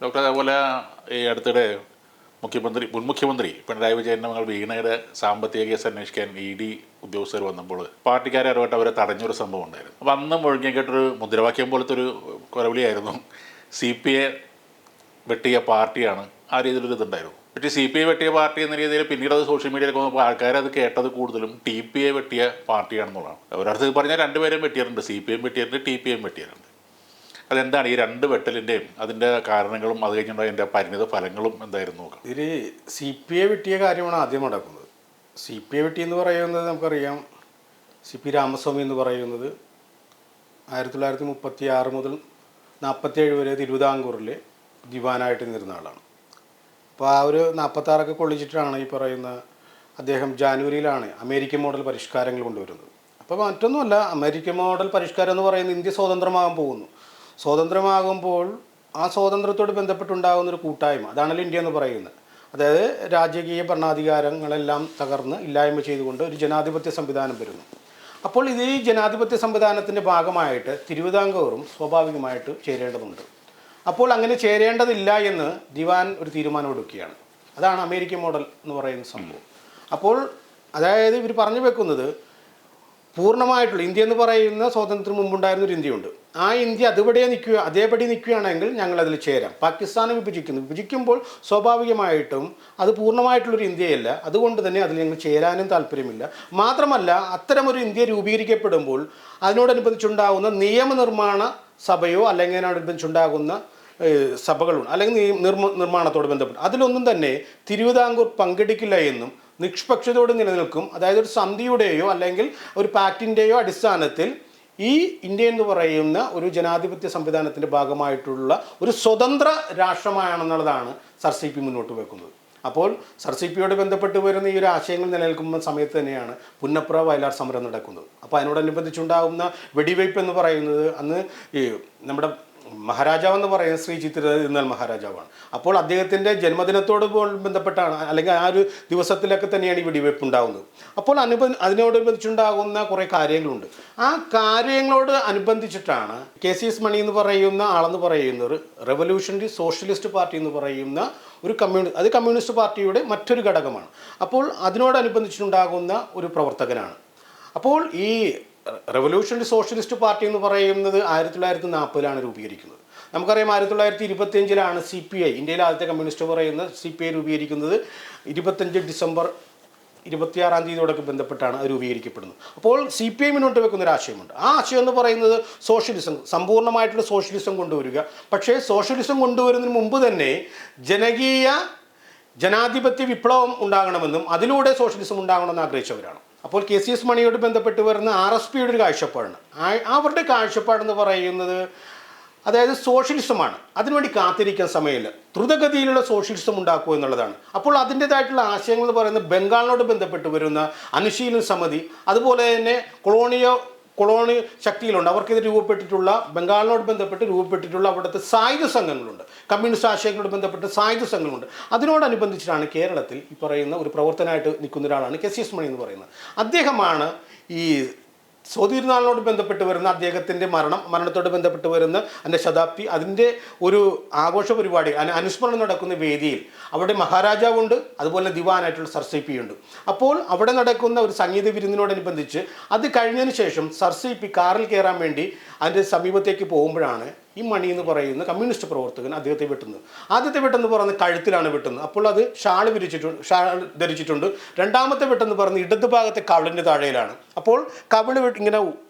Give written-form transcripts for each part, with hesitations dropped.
Doctor, അതേപോലെ ഈ അടുത്തിടെ മുൻ മുഖ്യമന്ത്രി പിണറായി വിജയൻ്റെ മകൾ വീണയുടെ സാമ്പത്തിക കേസ് അന്വേഷിക്കാൻ ED ഉദ്യോഗസ്ഥർ വന്നപ്പോൾ പാർട്ടിക്കാരെ അറിവിട്ട് അവരെ തടഞ്ഞൊരു സംഭവം ഉണ്ടായിരുന്നു. അപ്പോൾ അന്ന് മുഴങ്ങിക്കേട്ടൊരു മുദ്രാവാക്യം പോലത്തെ ഒരു കൊലവിളിയായിരുന്നു, CPI വെട്ടിയ പാർട്ടിയാണ്. ആ രീതിയിലൊരു ഇതുണ്ടായിരുന്നു. പക്ഷേ CPI വെട്ടിയ പാർട്ടി എന്ന രീതിയിൽ പിന്നീട് അത് സോഷ്യൽ മീഡിയയിലേക്ക് വന്നപ്പോൾ ആൾക്കാരത് കേട്ടത് കൂടുതലും TPI വെട്ടിയ പാർട്ടിയാണെന്നുള്ളതാണ്. ഒരർത്ഥത്തിൽ പറഞ്ഞാൽ രണ്ടുപേരും വെട്ടിയിട്ടുണ്ട്, CPI വെട്ടിയിട്ടുണ്ട്, TPI വെട്ടിയിട്ടുണ്ട്. അതെന്താണ് ഈ രണ്ട് വെട്ടലിൻ്റെയും അതിൻ്റെ കാരണങ്ങളും അത് കഴിഞ്ഞുണ്ടായ അതിൻ്റെ പരിണിത ഫലങ്ങളും എന്തായിരുന്നു നോക്കാം. ഇതിൽ CPI വെട്ടിയ കാര്യമാണ് ആദ്യം നടക്കുന്നത്. CPI വെട്ടി എന്ന് പറയുന്നത് നമുക്കറിയാം, CP രാമസ്വാമി എന്ന് പറയുന്നത് 1936 മുതൽ 47 വരെ തിരുവിതാംകൂറിൽ ദിവാനായിട്ട് നിന്നിരുന്ന ആളാണ്. അപ്പോൾ ആ ഒരു 46 കൊള്ളിച്ചിട്ടാണ് ഈ പറയുന്ന അദ്ദേഹം ജാനുവരിയിലാണ് അമേരിക്കൻ മോഡൽ പരിഷ്കാരങ്ങൾ കൊണ്ടുവരുന്നത്. അപ്പോൾ മറ്റൊന്നുമല്ല, അമേരിക്കൻ മോഡൽ പരിഷ്കാരം എന്ന് പറയുന്നത് ഇന്ത്യ സ്വതന്ത്രമാകാൻ പോകുന്നു. സ്വതന്ത്രമാകുമ്പോൾ ആ സ്വാതന്ത്ര്യത്തോട് ബന്ധപ്പെട്ടുണ്ടാകുന്നൊരു കൂട്ടായ്മ, അതാണല്ലോ ഇന്ത്യ എന്ന് പറയുന്നത്. അതായത് രാജകീയ ഭരണാധികാരങ്ങളെല്ലാം തകർന്ന് ഇല്ലായ്മ ചെയ്തുകൊണ്ട് ഒരു ജനാധിപത്യ സംവിധാനം വരുന്നു. അപ്പോൾ ഇത് ഈ ജനാധിപത്യ സംവിധാനത്തിൻ്റെ ഭാഗമായിട്ട് തിരുവിതാംകൂറും സ്വാഭാവികമായിട്ട് ചേരേണ്ടതുണ്ട്. അപ്പോൾ അങ്ങനെ ചേരേണ്ടതില്ല എന്ന് ദിവാൻ ഒരു തീരുമാനമെടുക്കുകയാണ്. അതാണ് അമേരിക്കൻ മോഡൽ എന്ന് പറയുന്ന സംഭവം. അപ്പോൾ അതായത് ഇവർ പറഞ്ഞു വെക്കുന്നത് പൂർണ്ണമായിട്ടുള്ള ഇന്ത്യ എന്ന് പറയുന്ന സ്വാതന്ത്ര്യം മുമ്പുണ്ടായിരുന്നൊരു ഇന്ത്യയുണ്ട്. ആ ഇന്ത്യ അതേപടി നിൽക്കുകയാണെങ്കിൽ ഞങ്ങളതിൽ ചേരാം. പാകിസ്ഥാനെ വിഭജിക്കുമ്പോൾ സ്വാഭാവികമായിട്ടും അത് പൂർണ്ണമായിട്ടുള്ളൊരു ഇന്ത്യയല്ല. അതുകൊണ്ട് തന്നെ അതിൽ ഞങ്ങൾ ചേരാനും താല്പര്യമില്ല. മാത്രമല്ല, അത്തരമൊരു ഇന്ത്യ രൂപീകരിക്കപ്പെടുമ്പോൾ അതിനോടനുബന്ധിച്ചുണ്ടാകുന്ന നിയമനിർമ്മാണ സഭയോ അല്ലെങ്കിൽ അതിനോടനുബന്ധിച്ചുണ്ടാകുന്ന സഭകളുണ്ട്, അല്ലെങ്കിൽ നിർമ്മാണത്തോട് ബന്ധപ്പെട്ട് അതിലൊന്നും തന്നെ തിരുവിതാംകൂർ പങ്കെടുക്കില്ല എന്നും നിഷ്പക്ഷതയോടെ നിലനിൽക്കും. അതായത് ഒരു സന്ധിയുടെയോ അല്ലെങ്കിൽ ഒരു പാക്റ്റിൻ്റെയോ അടിസ്ഥാനത്തിൽ ഈ ഇന്ത്യ എന്ന് പറയുന്ന ഒരു ജനാധിപത്യ സംവിധാനത്തിൻ്റെ ഭാഗമായിട്ടുള്ള ഒരു സ്വതന്ത്ര രാഷ്ട്രമാണെന്നുള്ളതാണ് സർ CP മുന്നോട്ട് വെക്കുന്നത്. അപ്പോൾ സർ CPയോട് ബന്ധപ്പെട്ട് വരുന്ന ഈ ഒരു ആശയങ്ങൾ നിലനിൽക്കുന്ന സമയത്ത് തന്നെയാണ് പുന്നപ്ര വയലാർ സമരം നടക്കുന്നത്. അപ്പോൾ അതിനോടനുബന്ധിച്ചുണ്ടാകുന്ന വെടിവയ്പ് എന്ന് പറയുന്നത് അന്ന് ഈ നമ്മുടെ മഹാരാജാവെന്ന് പറയുന്നത് ശ്രീ ചിത്തിരതിരുനാൾ മഹാരാജാവാണ്. അപ്പോൾ അദ്ദേഹത്തിൻ്റെ ജന്മദിനത്തോട് ബന്ധപ്പെട്ടാണ്, അല്ലെങ്കിൽ ആ ഒരു ദിവസത്തിലൊക്കെ തന്നെയാണ് ഈ വെടിവയ്പ് ഉണ്ടാകുന്നത്. അപ്പോൾ അതിനോടനുബന്ധിച്ചുണ്ടാകുന്ന കുറേ കാര്യങ്ങളുണ്ട്. ആ കാര്യങ്ങളോട് അനുബന്ധിച്ചിട്ടാണ് KCS മണി എന്ന് പറയുന്ന ആളെന്ന് പറയുന്നത് റെവല്യൂഷണറി സോഷ്യലിസ്റ്റ് പാർട്ടി എന്ന് പറയുന്ന ഒരു കമ്മ്യൂണിസ്റ്റ് പാർട്ടിയുടെ മറ്റൊരു ഘടകമാണ്. അപ്പോൾ അതിനോടനുബന്ധിച്ചിട്ടുണ്ടാകുന്ന ഒരു പ്രവർത്തകനാണ്. അപ്പോൾ ഈ റെവല്യൂഷണറി സോഷ്യലിസ്റ്റ് പാർട്ടി എന്ന് പറയുന്നത് 1940 രൂപീകരിക്കുന്നത്. നമുക്കറിയാം 1925 CPI, ഇന്ത്യയിലെ ആദ്യത്തെ കമ്മ്യൂണിസ്റ്റ് പറയുന്ന CPI രൂപീകരിക്കുന്നത് 25 ഡിസംബർ 26 ബന്ധപ്പെട്ടാണ് അത് രൂപീകരിക്കപ്പെടുന്നത്. അപ്പോൾ CPI മുന്നോട്ട് വെക്കുന്ന ഒരു ആശയമുണ്ട്. ആ ആശയം എന്ന് പറയുന്നത് സോഷ്യലിസം, സമ്പൂർണ്ണമായിട്ടുള്ള സോഷ്യലിസം കൊണ്ടുവരിക. പക്ഷേ സോഷ്യലിസം കൊണ്ടുവരുന്നതിന് മുമ്പ് തന്നെ ജനാധിപത്യ വിപ്ലവം ഉണ്ടാകണമെന്നും അതിലൂടെ സോഷ്യലിസം ഉണ്ടാകണമെന്ന് ആഗ്രഹിച്ചവരാണ്. അപ്പോൾ KCS മണിയോട് ബന്ധപ്പെട്ട് വരുന്ന RSPയുടെ ഒരു കാഴ്ചപ്പാടാണ്. അവരുടെ കാഴ്ചപ്പാടെന്ന് പറയുന്നത് അതായത് സോഷ്യലിസമാണ്. അതിനുവേണ്ടി കാത്തിരിക്കാൻ സമയമില്ല, ദ്രുതഗതിയിലുള്ള സോഷ്യലിസം ഉണ്ടാക്കുക എന്നുള്ളതാണ്. അപ്പോൾ അതിൻ്റേതായിട്ടുള്ള ആശയങ്ങൾ എന്ന് പറയുന്നത് ബംഗാളിനോട് ബന്ധപ്പെട്ട് വരുന്ന അനുശീലന സമിതി, അതുപോലെ തന്നെ കൊളോണി ശക്തികളുണ്ട്, അവർക്കിത് രൂപപ്പെട്ടിട്ടുള്ള ബംഗാളിനോട് ബന്ധപ്പെട്ട് രൂപപ്പെട്ടിട്ടുള്ള അവിടുത്തെ സായുധ സംഘങ്ങളുണ്ട്, കമ്മ്യൂണിസ്റ്റ് ആശയങ്ങളോട് ബന്ധപ്പെട്ട് സായുധ സംഘങ്ങളുണ്ട്. അതിനോടനുബന്ധിച്ചിട്ടാണ് കേരളത്തിൽ ഈ പറയുന്ന ഒരു പ്രവർത്തനമായിട്ട് നിൽക്കുന്ന ഒരാളാണ് KCS മണി എന്ന് പറയുന്നത്. അദ്ദേഹമാണ് ഈ സ്വാതിരുനാളിനോട് ബന്ധപ്പെട്ട് വരുന്ന അദ്ദേഹത്തിൻ്റെ മരണത്തോട് ബന്ധപ്പെട്ട് വരുന്ന അതിൻ്റെ ശതാബ്ദി, അതിൻ്റെ ഒരു ആഘോഷ പരിപാടി അനുസ്മരണം നടക്കുന്ന വേദിയിൽ അവിടെ മഹാരാജാവുണ്ട്, അതുപോലെ ദിവാനായിട്ടുള്ള സർ CP ഉണ്ട്. അപ്പോൾ അവിടെ നടക്കുന്ന ഒരു സംഗീത വിരുന്നിനോടനുബന്ധിച്ച് അത് കഴിഞ്ഞതിന് ശേഷം സർ CP കാറിൽ കയറാൻ വേണ്ടി അതിൻ്റെ സമീപത്തേക്ക് പോകുമ്പോഴാണ് ഈ മണി എന്ന് പറയുന്ന കമ്മ്യൂണിസ്റ്റ് പ്രവർത്തകൻ അദ്ദേഹത്തെ വെട്ടുന്നത്. ആദ്യത്തെ വെട്ടെന്ന് പറയുന്നത് കഴുത്തിലാണ് വെട്ടുന്നത്. അപ്പോൾ അത് ഷാൾ ധരിച്ചിട്ടുണ്ട്. രണ്ടാമത്തെ വെട്ടെന്ന് പറയുന്നത് ഇടത് ഭാഗത്തെ കവിളിൻ്റെ താഴെയിലാണ്. അപ്പോൾ കവിള് ഇങ്ങനെ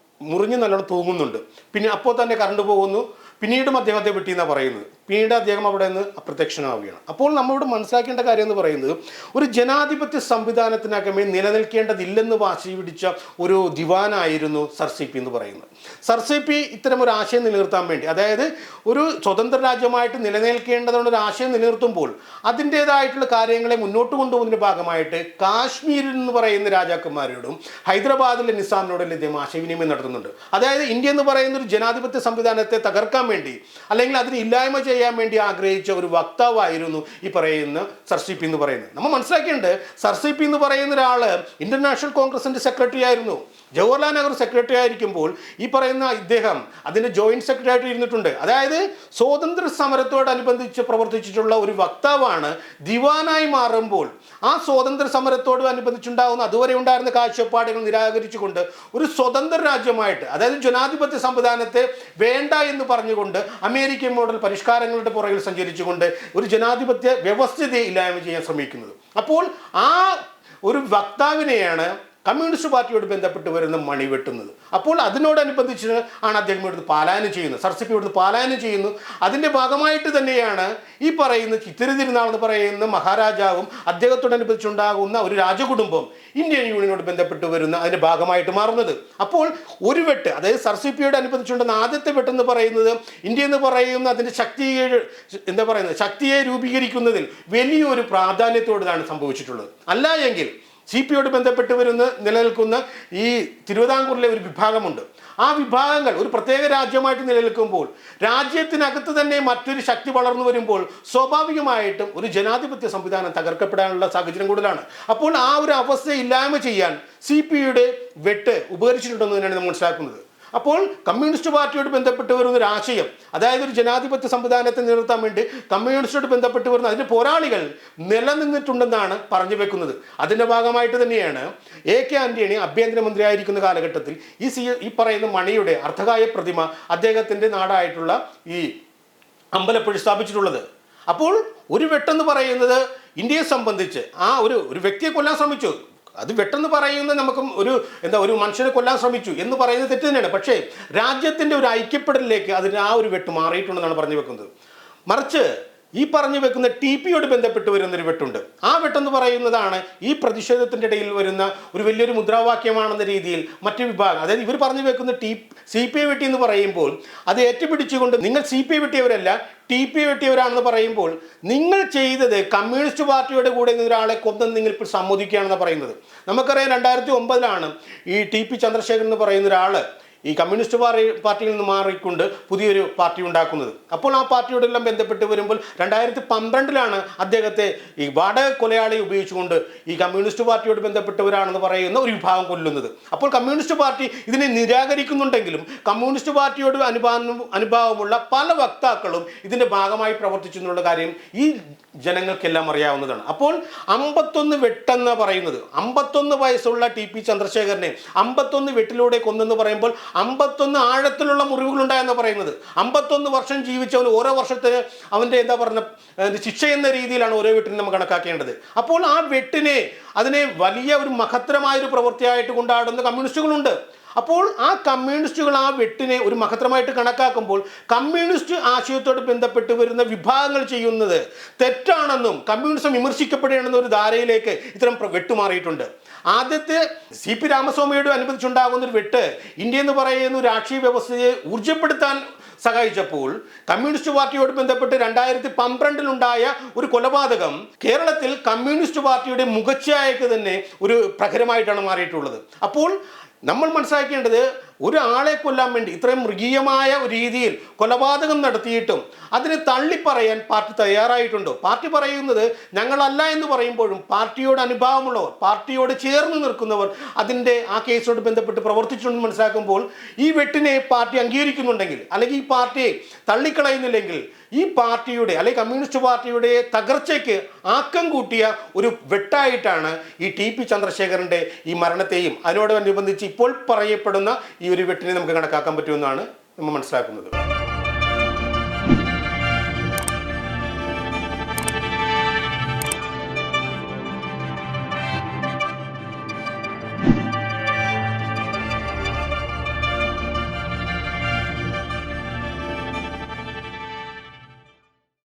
മുറിഞ്ഞ് നല്ലോണം തൂങ്ങുന്നുണ്ട്. പിന്നെ അപ്പോൾ തന്നെ കറണ്ട് പോകുന്നു. പിന്നീടും അദ്ദേഹത്തെ വെട്ടിയെന്നാണ് പറയുന്നത്. പിന്നീട് അദ്ദേഹം അവിടെ നിന്ന് അപ്രത്യക്ഷനാവുകയാണ്. അപ്പോൾ നമ്മളിവിടെ മനസ്സിലാക്കേണ്ട കാര്യം എന്ന് പറയുന്നത് ഒരു ജനാധിപത്യ സംവിധാനത്തിനകമേ നിലനിൽക്കേണ്ടതില്ലെന്ന് വാശി പിടിച്ച ഒരു ദിവാനായിരുന്നു സർ CP എന്ന് പറയുന്നത്. സർ CP ഇത്തരം ഒരു ആശയം നിലനിർത്താൻ വേണ്ടി, അതായത് ഒരു സ്വതന്ത്ര രാജ്യമായിട്ട് നിലനിൽക്കേണ്ടതുകൊണ്ട് ഒരു ആശയം നിലനിർത്തുമ്പോൾ അതിൻ്റേതായിട്ടുള്ള കാര്യങ്ങളെ മുന്നോട്ട് കൊണ്ടുപോകുന്നതിൻ്റെ ഭാഗമായിട്ട് കാശ്മീരിൽ എന്ന് പറയുന്ന രാജാക്കന്മാരോടും ഹൈദരാബാദിലെ നിസാമിനോടും ഇദ്ദേഹം ആശയവിനിമയം നടത്തുന്നുണ്ട്. അതായത് ഇന്ത്യ എന്ന് പറയുന്ന ഒരു ജനാധിപത്യ സംവിധാനത്തെ തകർക്കാൻ വേണ്ടി അല്ലെങ്കിൽ അതിന് ഇല്ലായ്മ ചെയ്യാൻ വേണ്ടി ആഗ്രഹിച്ച ഒരു വക്താവായിരുന്നു ഈ പറയുന്ന സർ CP എന്ന് പറയുന്നത്. നമ്മൾ മനസ്സിലാക്കേണ്ടത് സർ CP എന്ന് പറയുന്ന ഒരാൾ ഇന്റർനാഷണൽ കോൺഗ്രസിന്റെ സെക്രട്ടറി ആയിരുന്നു. ജവഹർലാൽ നെഹ്റു സെക്രട്ടറി ആയിരിക്കുമ്പോൾ ഈ പറയുന്ന ഇദ്ദേഹം അതിൻ്റെ ജോയിന്റ് സെക്രട്ടറി ആയിട്ട് ഇരുന്നിട്ടുണ്ട്. അതായത് സ്വാതന്ത്ര്യ സമരത്തോടനുബന്ധിച്ച് പ്രവർത്തിച്ചിട്ടുള്ള ഒരു വക്താവാണ്. ദിവാനായി മാറുമ്പോൾ ആ സ്വാതന്ത്ര്യ സമരത്തോട് അനുബന്ധിച്ചുണ്ടാകുന്ന അതുവരെ ഉണ്ടായിരുന്ന കാഴ്ചപ്പാടുകൾ നിരാകരിച്ചുകൊണ്ട് ഒരു സ്വതന്ത്ര രാജ്യമായിട്ട്, അതായത് ജനാധിപത്യ സംവിധാനത്തെ വേണ്ട എന്ന് പറഞ്ഞുകൊണ്ട് അമേരിക്കൻ മോഡൽ പരിഷ്കാരങ്ങളുടെ പുറകിൽ സഞ്ചരിച്ചുകൊണ്ട് ഒരു ജനാധിപത്യ വ്യവസ്ഥിതിയെ ഇല്ലായ്മ ചെയ്യാൻ ശ്രമിക്കുന്നത്. അപ്പോൾ ആ ഒരു വക്താവിനെയാണ് കമ്മ്യൂണിസ്റ്റ് പാർട്ടിയോട് ബന്ധപ്പെട്ട് വരുന്ന മണി വെട്ടുന്നത്. അപ്പോൾ അതിനോടനുബന്ധിച്ച് ആണ് അദ്ദേഹം ഇവിടുന്ന് പാലായനം ചെയ്യുന്നത്, സർസിപ്പി ഇവിടുന്ന് പാലായനം ചെയ്യുന്നു. അതിൻ്റെ ഭാഗമായിട്ട് തന്നെയാണ് ഈ പറയുന്ന ചിത്തിര തിരുനാൾ എന്ന് പറയുന്ന മഹാരാജാവും അദ്ദേഹത്തോടനുബന്ധിച്ചുണ്ടാകുന്ന ഒരു രാജകുടുംബം ഇന്ത്യൻ യൂണിയനോട് ബന്ധപ്പെട്ട് വരുന്ന അതിൻ്റെ ഭാഗമായിട്ട് മാറുന്നത്. അപ്പോൾ ഒരു വെട്ട്, അതായത് സർസിപ്പിയോട് അനുബന്ധിച്ചുണ്ടെന്ന ആദ്യത്തെ വെട്ടെന്ന് പറയുന്നത് ഇന്ത്യ എന്ന് പറയുന്ന അതിൻ്റെ ശക്തിയെ രൂപീകരിക്കുന്നതിൽ വലിയൊരു പ്രാധാന്യത്തോടാണ് സംഭവിച്ചിട്ടുള്ളത്. അല്ല എങ്കിൽ CPയോട് ബന്ധപ്പെട്ട് നിലനിൽക്കുന്ന ഈ തിരുവിതാംകൂറിലെ ഒരു വിഭാഗമുണ്ട്. ആ വിഭാഗങ്ങൾ ഒരു പ്രത്യേക രാജ്യമായിട്ട് നിലനിൽക്കുമ്പോൾ രാജ്യത്തിനകത്ത് തന്നെ മറ്റൊരു ശക്തി വളർന്നു വരുമ്പോൾ സ്വാഭാവികമായിട്ടും ഒരു ജനാധിപത്യ സംവിധാനം തകർക്കപ്പെടാനുള്ള സാഹചര്യം കൂടുതലാണ്. അപ്പോൾ ആ ഒരു അവസ്ഥ ഇല്ലായ്മ ചെയ്യാൻ CPയുടെ വെട്ട് ഉപകരിച്ചിട്ടുണ്ടെന്ന് തന്നെയാണ് നമ്മൾ മനസ്സിലാക്കുന്നത്. അപ്പോൾ കമ്മ്യൂണിസ്റ്റ് പാർട്ടിയോട് ബന്ധപ്പെട്ട് വരുന്ന ഒരു ആശയം, അതായത് ഒരു ജനാധിപത്യ സംവിധാനത്തെ നിലനിർത്താൻ വേണ്ടി കമ്മ്യൂണിസ്റ്റോട് ബന്ധപ്പെട്ട് വരുന്ന അതിൻ്റെ പോരാളികൾ നിലനിന്നിട്ടുണ്ടെന്നാണ് പറഞ്ഞു വെക്കുന്നത്. അതിൻ്റെ ഭാഗമായിട്ട് തന്നെയാണ് AK ആൻ്റണി ആഭ്യന്തരമന്ത്രി ആയിരിക്കുന്ന കാലഘട്ടത്തിൽ ഈ പറയുന്ന മണിയുടെ അർദ്ധകായ പ്രതിമ അദ്ദേഹത്തിൻ്റെ നാടായിട്ടുള്ള ഈ അമ്പലപ്പുഴ സ്ഥാപിച്ചിട്ടുള്ളത്. അപ്പോൾ ഒരു വെട്ടെന്ന് പറയുന്നത് ഇന്ത്യയെ സംബന്ധിച്ച് ആ ഒരു വ്യക്തിയെ കൊല്ലാൻ ശ്രമിച്ചു, അത് വെട്ടെന്ന് പറയുന്നത് നമുക്ക് ഒരു മനുഷ്യനെ കൊല്ലാൻ ശ്രമിച്ചു എന്ന് പറയുന്നത് തെറ്റ് തന്നെയാണ്. പക്ഷേ രാജ്യത്തിൻ്റെ ഒരു ഐക്യപ്പെടലിലേക്ക് അതിന് ആ ഒരു വെട്ട് മാറിയിട്ടുണ്ടെന്നാണ് പറഞ്ഞു വെക്കുന്നത്. മറിച്ച് ഈ പറഞ്ഞു വെക്കുന്ന TPയോട് ബന്ധപ്പെട്ട് വരുന്നൊരു വെട്ടുണ്ട്. ആ വെട്ടെന്ന് പറയുന്നതാണ് ഈ പ്രതിഷേധത്തിൻ്റെ ഇടയിൽ വരുന്ന ഒരു വലിയൊരു മുദ്രാവാക്യമാണെന്ന രീതിയിൽ മറ്റു വിഭാഗം, അതായത് ഇവർ പറഞ്ഞു വെക്കുന്ന CPI വെട്ടി എന്ന് പറയുമ്പോൾ അത് ഏറ്റുപിടിച്ചുകൊണ്ട് നിങ്ങൾ CPI വെട്ടിയവരല്ല TPI വെട്ടിയവരാണെന്ന് പറയുമ്പോൾ നിങ്ങൾ ചെയ്തത് കമ്മ്യൂണിസ്റ്റ് പാർട്ടിയുടെ കൂടെ ഒരാളെ കൊന്നെന്ന് നിങ്ങൾ ഇപ്പോൾ സമ്മതിക്കുകയാണെന്ന് പറയുന്നത്. നമുക്കറിയാം 2009 ഈ TP ചന്ദ്രശേഖരൻ എന്ന് പറയുന്ന ഒരാൾ ഈ കമ്മ്യൂണിസ്റ്റ് പാർട്ടിയിൽ നിന്ന് മാറിക്കൊണ്ട് പുതിയൊരു പാർട്ടി ഉണ്ടാക്കുന്നത്. അപ്പോൾ ആ പാർട്ടിയോടെല്ലാം ബന്ധപ്പെട്ട് വരുമ്പോൾ 2012 അദ്ദേഹത്തെ ഈ വാടക കൊലയാളി ഉപയോഗിച്ചുകൊണ്ട് ഈ കമ്മ്യൂണിസ്റ്റ് പാർട്ടിയോട് ബന്ധപ്പെട്ടവരാണെന്ന് പറയുന്ന ഒരു വിഭാഗം കൊല്ലുന്നത്. അപ്പോൾ കമ്മ്യൂണിസ്റ്റ് പാർട്ടി ഇതിനെ നിരാകരിക്കുന്നുണ്ടെങ്കിലും കമ്മ്യൂണിസ്റ്റ് പാർട്ടിയോട് അനുഭാവമുള്ള പല വക്താക്കളും ഇതിൻ്റെ ഭാഗമായി പ്രവർത്തിച്ചു എന്നുള്ള കാര്യം ഈ ജനങ്ങൾക്കെല്ലാം അറിയാവുന്നതാണ്. അപ്പോൾ 51 വെട്ടെന്ന് പറയുന്നത് 51 വയസ്സുള്ള TP ചന്ദ്രശേഖരനെ 51 വെട്ടിലൂടെ കൊന്നെന്ന് പറയുമ്പോൾ 51 ആഴത്തിലുള്ള മുറിവുകളുണ്ടായെന്ന് പറയുന്നത്. 51 വർഷം ജീവിച്ചവൻ ഓരോ വർഷത്തിന് അവൻ്റെ ശിക്ഷ എന്ന രീതിയിലാണ് ഓരോ വെട്ടിനെ നമ്മൾ കണക്കാക്കേണ്ടത്. അപ്പോൾ ആ വെട്ടിനെ അതിനെ വലിയ ഒരു മഹത്തരമായൊരു പ്രവൃത്തിയായിട്ട് കൊണ്ടാടുന്ന കമ്മ്യൂണിസ്റ്റുകളുണ്ട്. അപ്പോൾ ആ കമ്മ്യൂണിസ്റ്റുകൾ ആ വെട്ടിനെ ഒരു മഹത്തരമായിട്ട് കണക്കാക്കുമ്പോൾ കമ്മ്യൂണിസ്റ്റ് ആശയത്തോട് ബന്ധപ്പെട്ട് വരുന്ന വിഭാഗങ്ങൾ ചെയ്യുന്നത് തെറ്റാണെന്നും കമ്മ്യൂണിസം വിമർശിക്കപ്പെടുകയാണെന്ന ഒരു ധാരയിലേക്ക് ഇത്തരം വെട്ടുമാറിയിട്ടുണ്ട്. ആദ്യത്തെ CP രാമസ്വാമിയോട് അനുബന്ധിച്ചുണ്ടാകുന്ന ഒരു വെട്ട് ഇന്ത്യ എന്ന് പറയുന്ന രാഷ്ട്രീയ വ്യവസ്ഥയെ ഊർജ്ജപ്പെടുത്താൻ സഹായിച്ചപ്പോൾ കമ്മ്യൂണിസ്റ്റ് പാർട്ടിയോട് ബന്ധപ്പെട്ട് 2012 ഒരു കൊലപാതകം കേരളത്തിൽ കമ്മ്യൂണിസ്റ്റ് പാർട്ടിയുടെ മുഖച്ഛായക്ക് തന്നെ ഒരു പ്രഹരമായിട്ടാണ് മാറിയിട്ടുള്ളത്. അപ്പോൾ നമ്മൾ മനസ്സിലാക്കേണ്ടത് ഒരാളെ കൊല്ലാൻ വേണ്ടി ഇത്രയും മൃഗീയമായ രീതിയിൽ കൊലപാതകം നടത്തിയിട്ടും അതിനെ തള്ളിപ്പറയാൻ പാർട്ടി തയ്യാറായിട്ടുണ്ടോ? പാർട്ടി പറയുന്നത് ഞങ്ങളല്ല എന്ന് പറയുമ്പോഴും പാർട്ടിയോട് അനുഭാവമുള്ളവർ, പാർട്ടിയോട് ചേർന്ന് നിൽക്കുന്നവർ അതിൻ്റെ ആ കേസോട് ബന്ധപ്പെട്ട് പ്രവർത്തിച്ചുണ്ടെന്ന് മനസ്സിലാക്കുമ്പോൾ ഈ വെട്ടിനെ പാർട്ടി അംഗീകരിക്കുന്നുണ്ടെങ്കിൽ അല്ലെങ്കിൽ ഈ പാർട്ടിയെ തള്ളിക്കളയുന്നില്ലെങ്കിൽ ഈ പാർട്ടിയുടെ അല്ലെങ്കിൽ കമ്മ്യൂണിസ്റ്റ് പാർട്ടിയുടെ തകർച്ചയ്ക്ക് ആക്കം കൂട്ടിയ ഒരു വെട്ടായിട്ടാണ് ഈ TP ചന്ദ്രശേഖരൻ്റെ ഈ മരണത്തെയും അതിനോടനുബന്ധിച്ച് ഇപ്പോൾ പറയപ്പെടുന്ന ഈ ഒരു വെട്ടിനെ നമുക്ക് കണക്കാക്കാൻ പറ്റുമെന്നാണ് നമ്മൾ മനസ്സിലാക്കുന്നത്.